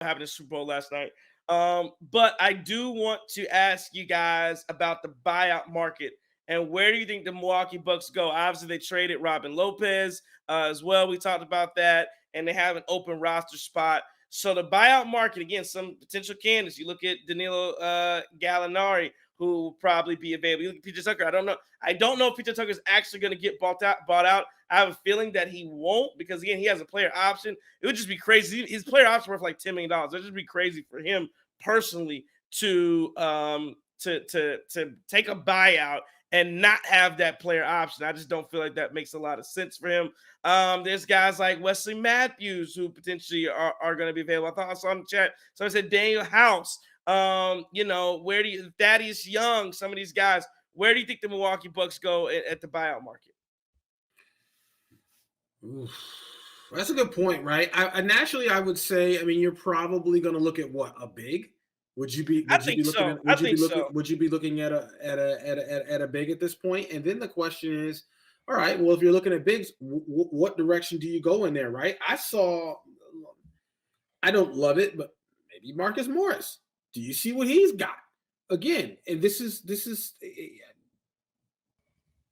happened in the Super Bowl last night. But I do want to ask you guys about the buyout market and where do you think the Milwaukee Bucks go? Obviously, they traded Robin Lopez as well. We talked about that, and they have an open roster spot. So the buyout market, again, some potential candidates. You look at Danilo Gallinari, who will probably be available. You look at PJ Tucker. I don't know if PJ Tucker is actually going to get bought out. I have a feeling that he won't because again, he has a player option. It would just be crazy. His player option worth like $10 million. It would just be crazy for him personally to take a buyout and not have that player option. I just don't feel like that makes a lot of sense for him. There's guys like Wesley Matthews who potentially are going to be available. I thought I saw in the chat. Someone said Daniel House. Where do you Thaddeus Young, some of these guys, where do you think the Milwaukee Bucks go at the buyout market? Oof. That's a good point, right? Naturally, I would say, I mean, you're probably going to look at what, a big? Would you be looking at a big at this point? And then the question is, all right, well, if you're looking at bigs, what direction do you go in there, right? I don't love it, but maybe Marcus Morris. Do you see what he's got? Again, and this is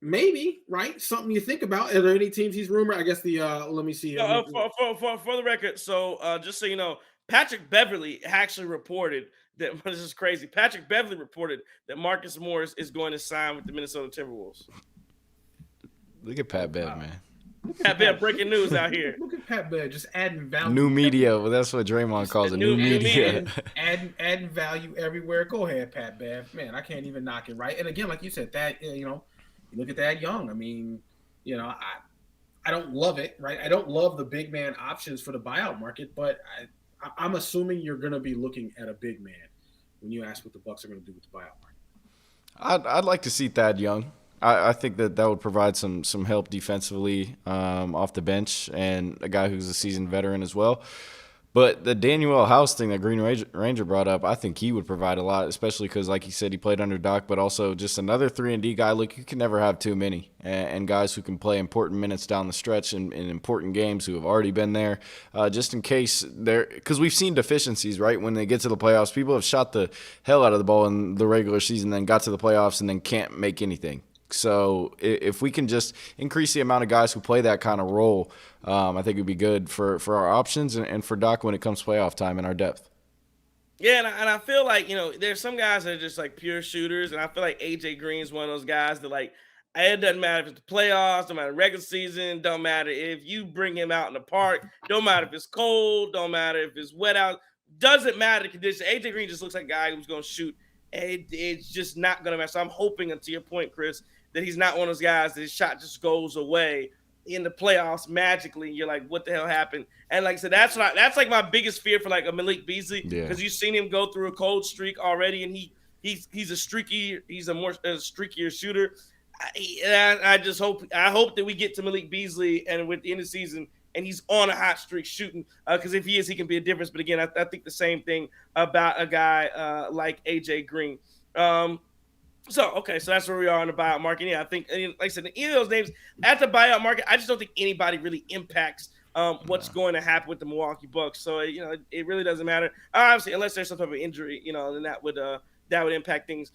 maybe, right? Something you think about. Are there any teams he's rumored? I guess let me see. For the record, so just so you know, Patrick Beverley actually reported that this is crazy. Patrick Beverley reported that Marcus Morris is going to sign with the Minnesota Timberwolves. Look at Pat Bev, man. Pat Bev, breaking news out here. Look at Pat Bev, just adding value. New media. Well, that's what Draymond calls it. New media. Adding value everywhere. Go ahead, Pat Bev. Man, I can't even knock it, right? And again, like you said, that you look at that Young. I mean, I don't love it, right? I don't love the big man options for the buyout market, but I'm assuming you're going to be looking at a big man when you ask what the Bucks are going to do with the buyout market. I'd like to see Thad Young. I think that would provide some help defensively off the bench and a guy who's a seasoned veteran as well. But the Daniel House thing that Green Ranger brought up, I think he would provide a lot, especially because, like he said, he played under Doc, but also just another 3-and-D guy. Look, you can never have too many, and guys who can play important minutes down the stretch in important games who have already been there, just in case they're – because we've seen deficiencies, right? When they get to the playoffs, people have shot the hell out of the ball in the regular season, then got to the playoffs and then can't make anything. So if we can just increase the amount of guys who play that kind of role, I think it would be good for our options and for Doc when it comes playoff time and our depth. Yeah, and I feel like, there's some guys that are just like pure shooters, and I feel like AJ Green is one of those guys that it doesn't matter if it's the playoffs, don't matter regular season, don't matter if you bring him out in the park, don't matter if it's cold, don't matter if it's wet out, doesn't matter the condition. AJ Green just looks like a guy who's going to shoot. It's just not going to matter. So I'm hoping, to your point, Chris, that he's not one of those guys that his shot just goes away in the playoffs magically. You're like, what the hell happened? And like I said, that's like my biggest fear for like a Malik Beasley, because you've seen him go through a cold streak already, and he's a more streakier shooter. I hope that we get to Malik Beasley and with the end of the season and he's on a hot streak shooting, because if he is, he can be a difference. But again, I think the same thing about a guy like AJ Green. So that's where we are on the buyout market. Yeah, I think, like I said, any of those names at the buyout market, I just don't think anybody really impacts what's going to happen with the Milwaukee Bucks. So it really doesn't matter. Obviously, unless there's some type of injury, then that would impact things.